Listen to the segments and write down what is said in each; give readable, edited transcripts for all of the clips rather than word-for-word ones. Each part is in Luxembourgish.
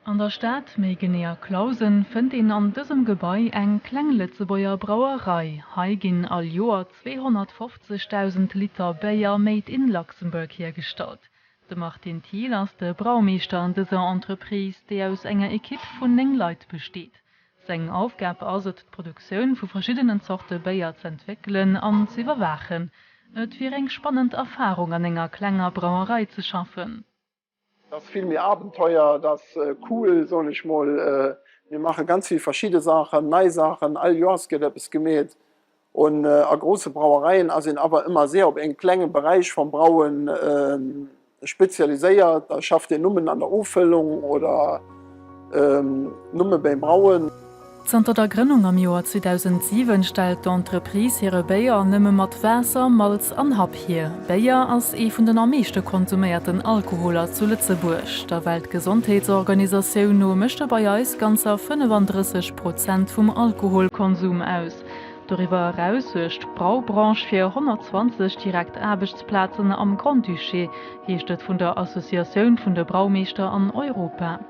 An der Stadt méi genäher Klausen fënnt en an dësem Gebäi eng kleng Lützebauer Brauerei. Hei ginn all Joer 250.000 Liter Bier made in Luxemburg hergestallt. De Martin Thiel ass de Braumeister an dëser Entreprise, déi aus enger Ekipp vun 9 Leiit besteet. Seng Aufgab ass et d'Produktioun vu verschiedenen Sorte Bier ze entwickeln an ze iwwerwachen. Et wie eng spannend Erfahrung an enger klenger Brauerei zu schaffen. Das ist viel mehr Abenteuer, das cool, so nicht mal. Wir machen ganz viele verschiedene Sachen, neue Sachen, all Jahres geht etwas gemäht. Und große Brauereien sind aber immer sehr auf einen kleinen Bereich vom Brauen spezialisiert. Da schafft ihr Nummern an der Auffüllung oder Nummern beim Brauen. Zter der Gründung am Joar 2007 stellt d'Entreprise hire Bier nëmme mat Wässer, Malz an Hab hier. Bier ass vun den am meeschte konsumierten Alkoholer zu Lützeburg. Der Weltgesundheitsorganisationun no mischte bei eis ganzer 35% vum Alkoholkonsum aus. Darüber heraus huecht Braubranche fir 120 direkt Arbeitsplatzen am Grand Duché, heescht et vun der Assoziatioun vun de Braumeister an Europa.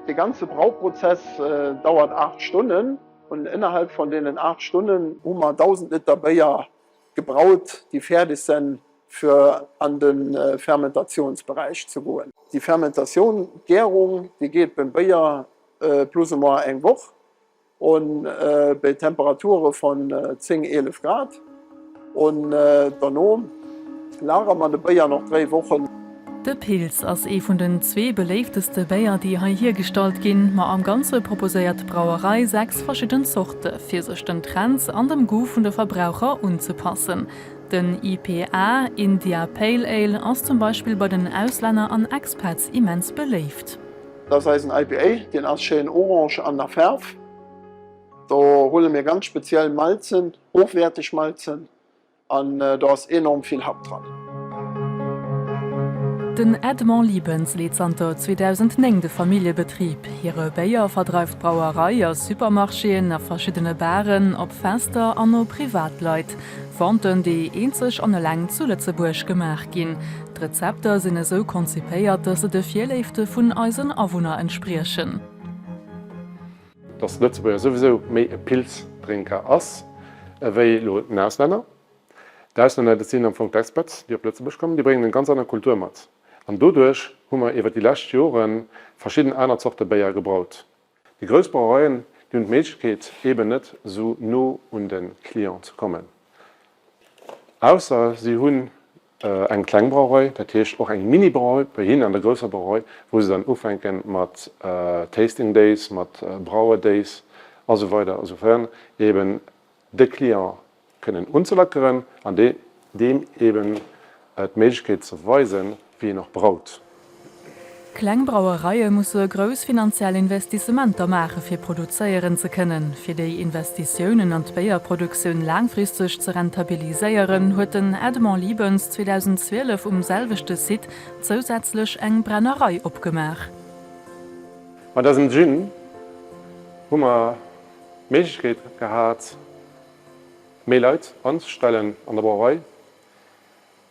Der ganze Brauprozess dauert 8 Stunden und innerhalb von den 8 Stunden haben wir 1000 Liter Bier gebraut, die fertig sind, für an den Fermentationsbereich zu gehen. Die Fermentation, Gärung, die geht beim Bier plus oder minus eine Woche und bei Temperaturen von 10–11 Grad. Und danach lagern wir das Bier noch 3 Wochen. De Pilz ass vun den 2 beleefteste Bier, die hier gestalt ginn, ma am ganze proposéiert Brauerei 6 verschieden Sorte, fir sech den Trends an dem Gu vun de Verbraucher unzupassen. Den IPA, India Pale Ale, ass zum Beispiel bei den Ausländer an Expats immens beleeft. Das heißt ein IPA, den ass schön orange an der Färf. Da holen wir ganz speziell Malzen, hochwertig Malzen, und da ist enorm viel Hab dran. Den Edmond Liebens lädt Santo 2009 de Familiebetrieb. Hire Bier verdreift Brauerei aus Supermarscheen, a verschiedene Baren, op Fester an no Privatleit. Fonten, die einzig an Läng zu Lützeburg gemacht gin. Die Rezepte sind so konzipéiert, dass sie de Vierleifte vun eisen Awohner entsprechen. Das Lützeburger sowieso méi e Pilztrinker ass, ewéi den Ausländer. Die Ausländer sind am Punkt Experts, die auf Lützeburg kommen, die bringen eine ganz andere Kultur mit. Und dadurch haben wir über die letzten Jahre verschiedene andere Sorten Bier gebraut. Die größten Brauereien haben die Möglichkeit, eben nicht so nah an den Klienten zu kommen. Außer sie haben eine Kleinbrauerei, das heißt auch eine Mini-Brauerei, bei ihnen an der größeren Brauerei, wo sie dann anfangen mit Tasting Days, mit Brauer Days und so weiter. Insofern eben die Klienten können unzuleckeren, an dem eben die Möglichkeit zu weisen, wie noch braut. Kleinbrauereien müssen gross finanzielle Investissementer machen, für produzieren zu können. Für die Investitionen an die Bierproduktion langfristig zu rentabilisieren, hat Edmond Liebens 2012 selbesten Site zusätzlich eine Brennerei aufgemacht. Mit diesem Gin haben wir die Möglichkeit gehabt, mehr Leute anzustellen an der Brauerei,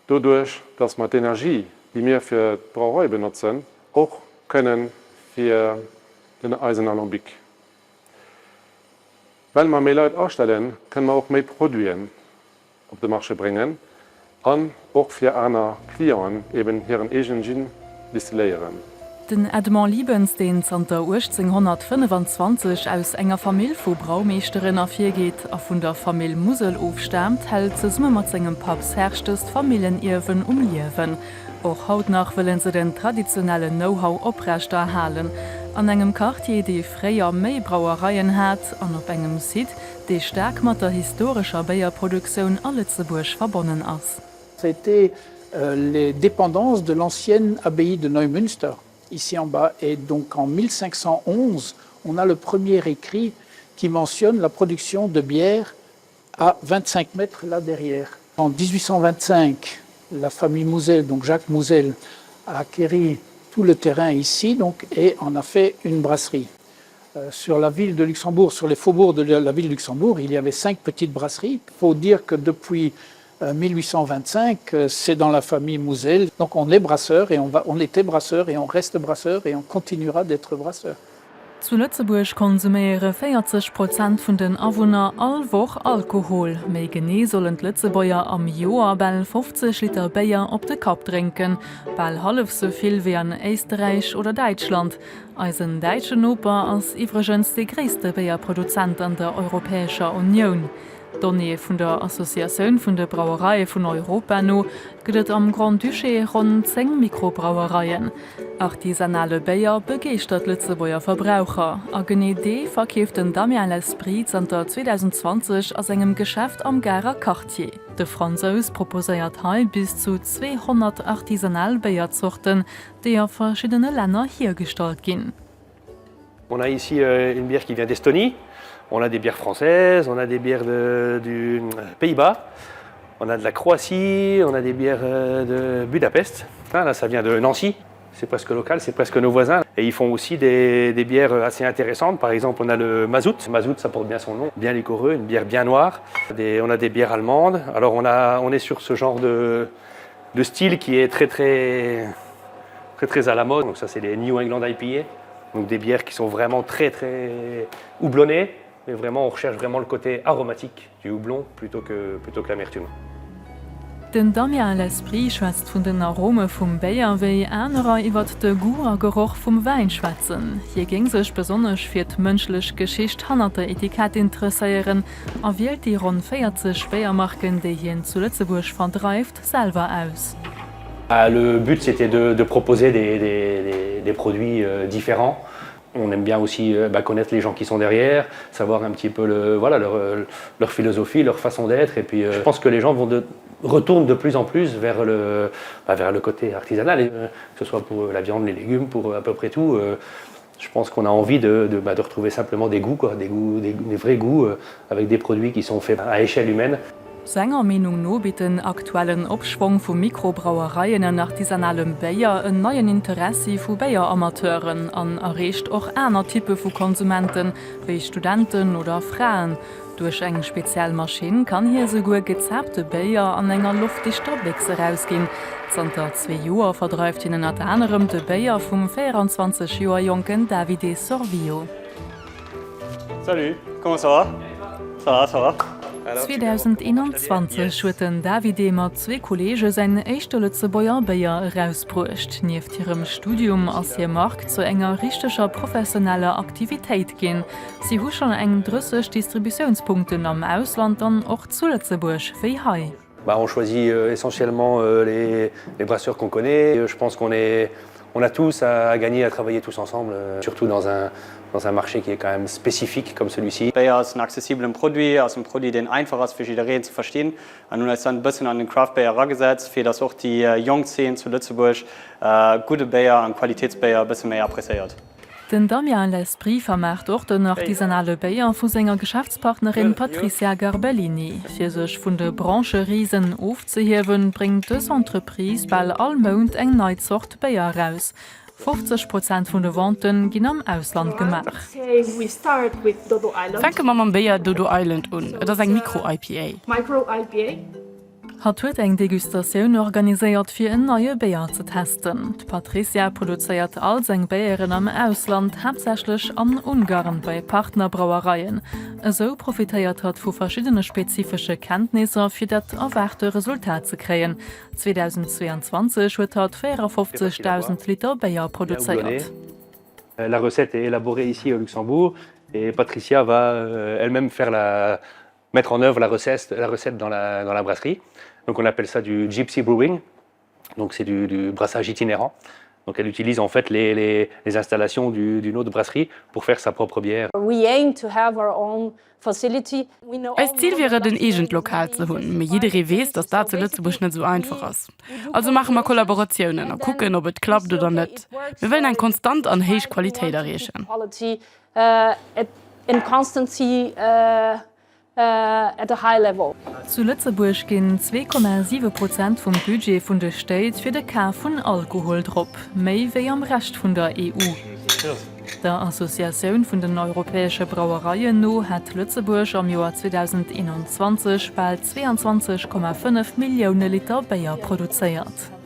dadurch, dass wir die Energie, die wir für die Brauerei benutzen, auch können für den Eisenalambik. Wenn wir mehr Leute anstellen, können wir auch mehr Produkte auf den Markt bringen und auch für andere Klienten eben ihren eigenen Gin destillieren. Den Edmond Liebens, den Santa 1825 aus enger Familie von Braumeisterinnen hergeht, und von der Familie Musel aufstammt, hält zusammen mit seinem Paps herrscht Familienerben Leben. Auch heute noch wollen sie den traditionellen Know-how aufrechterhalten. An einem Quartier, die früher mehr Brauereien hat, und auf einem Site, der stark mit der historischen Bierproduktion an Lützeburg verbunden ist. C'était les dépendances de l'ancienne abbaye de Neumünster, ici en bas. Et donc en 1511, on a le premier écrit qui mentionne la production de bière à 25 mètres là derrière. En 1825, la famille Mousel, donc Jacques Mousel, a acquéri tout le terrain ici donc, et en a fait une brasserie. Sur la ville de Luxembourg, sur les faubourgs de la ville de Luxembourg, il y avait 5 petites brasseries. Il faut dire que depuis 1825, c'est dans la famille Mouzel. Donc on est brasseur et on était brasseur et on reste brasseur et on continuera d'être brasseur. Zu Lützeburg konsumiere 40% vun den Awohner all woch Alkohol. Méi genee sollen Lützebäier am Joer bell 50 Liter Bier op de Kap trinken, bell half soviel wie an Österreich oder Deutschland. Eisen Deitschen Oper ass iwregens de gréste Bierproduzent an der Europäescher Union. Donné vun der Assoziatioun vun de Brauereie vun Europa no gëtt am Grand Duché rund 10 Mikrobrauereien. Artisanale Bier begeistert Lützebäier Verbraucher. A Genedé verkkeft den Damien L'Esprit Center 2020 aus engem Geschäft am Gera Quartier. De Franzos proposéiert hei bis zu 200 Artisanalbierzuchten, die auf verschiedene Länder hergestellt gin. On a ici une bière qui vient d'Estonie. On a des bières françaises, on a des bières du Pays-Bas, on a de la Croatie, on a des bières de Budapest. Là, ça vient de Nancy, c'est presque local, c'est presque nos voisins. Et ils font aussi des bières assez intéressantes. Par exemple, on a le Mazout. Mazout, ça porte bien son nom, bien liquoreux, une bière bien noire. On a des bières allemandes. Alors on est sur ce genre de style qui est très à la mode. Donc ça, c'est les New England IPA. Donc des bières qui sont vraiment très houblonnées. Mais vraiment, on recherche vraiment le côté aromatique du houblon plutôt que l'amertume. Den Damien L'Esprit schwätzt vun den Arome vum Bier wéi enerer iwwer de Gu a Geruch vum Wein schwätzen. Hier ging sech besonnech fir d'mënschlech Geschicht hannerte Etikett interesseieren, a wählt die rund 40 Biermarken, déi hien zu Lützeburg verdreift, selber aus. Le but, c'était de proposer des produits différents. On aime bien aussi connaître les gens qui sont derrière, savoir un petit peu leur philosophie, leur façon d'être. Et puis, je pense que les gens retournent de plus en plus vers le côté artisanal, que ce soit pour la viande, les légumes, pour à peu près tout. Je pense qu'on a envie de retrouver simplement des goûts, des vrais goûts, avec des produits qui sont faits à échelle humaine. Sänger Menung no bitten aktuellen Opschwung vu Mikrobrauereien an artisanalem Bier en neuen Interesse vu Bieramateuren an errecht och einer Type vu Konsumenten, wie Studenten oder Frauen. Durch eng speziell Maschine kann hier sogar gezapte Bier an enger luftdichter Wichse rausgehen. Santa 2 Joer verdreift ihnen at anderem de Bier vum 24 Joer Jonken Davide Sorvio. Salut, comment ça va? Ça va. 2021 schwten Davide mat 2 Kollege se eischchte Lützebäier Bier herausbrucht. Nieft ihrem Studium ass hier Markt zu enger richtecher professioneller Aktivitéit gin. Sie hu schon eng 30 Distributionspunkten am Ausland an och zu Lützeburg wie hai. On choisit essentiellement les brasseurs qu'on connaît. Je pense qu'on a tous à gagner à travailler tous ensemble, surtout dans un marché qui est quand même spécifique comme celui-ci. Bier ist ein accessiblen Produkt, ist ein Produkt, den einfach ist für jedereen zu verstehen. Und nun ist dann ein bisschen an den Craft Bier herangesetzt, für das auch die Jungszene zu Lützeburg gute Bier und Qualitätsbier ein bisschen mehr appréciiert. Den Damien L'Esprit vermacht auch den artisanale Bier vu senger Geschäftspartnerin Patricia Garbellini. Für sech vun de Branche Riesen aufzuheben, bringt das Entreprise bald allmond eng Neuzort Bier raus. 50% vun de Wanten ginn am Ausland gemacht. Fanke man am Bier Dodo Island un. Dat eng Mikro-IPA. Hat huet eng Degustatioun organiséiert fir en neue Bier ze testen. Patricia produzéiert all seg Bieren am Ausland hauptsächlich an Ungarn bei Partnerbrauereien. So profitéiert hat vu verschiedene spezifische Kenntnisse fir dat erwarte Resultat ze kreien. 2022 huet hat 54.000 Liter Bier produziert. La recette est élaborée ici au Luxembourg et Patricia va elle-même mettre en œuvre la recette dans la brasserie. Donc on appelle ça du gypsy brewing, donc c'est du brassage itinérant. Donc elle utilise en fait les installations d'une autre brasserie pour faire sa propre bière. Als Ziel wäre den egent lokal ze hunn, me jede wees, dass da zu Lützeburg net so einfach ass. Also machen wir Kollaborationen und gucken, ob es klappt oder net. Wir wollen ein konstant an heich Qualität erreichen. At a high level. Zu Lützeburg ginn 2,7% vom Budget vun der Staat fir de Ka vun Alkohol drop, méi wéi am Recht vun der EU. Der Assoziatioun vun den europäesche Brauereien no hat Lützeburg am Joar 2021 bald 22,5 Millioune Liter Bier produzéiert.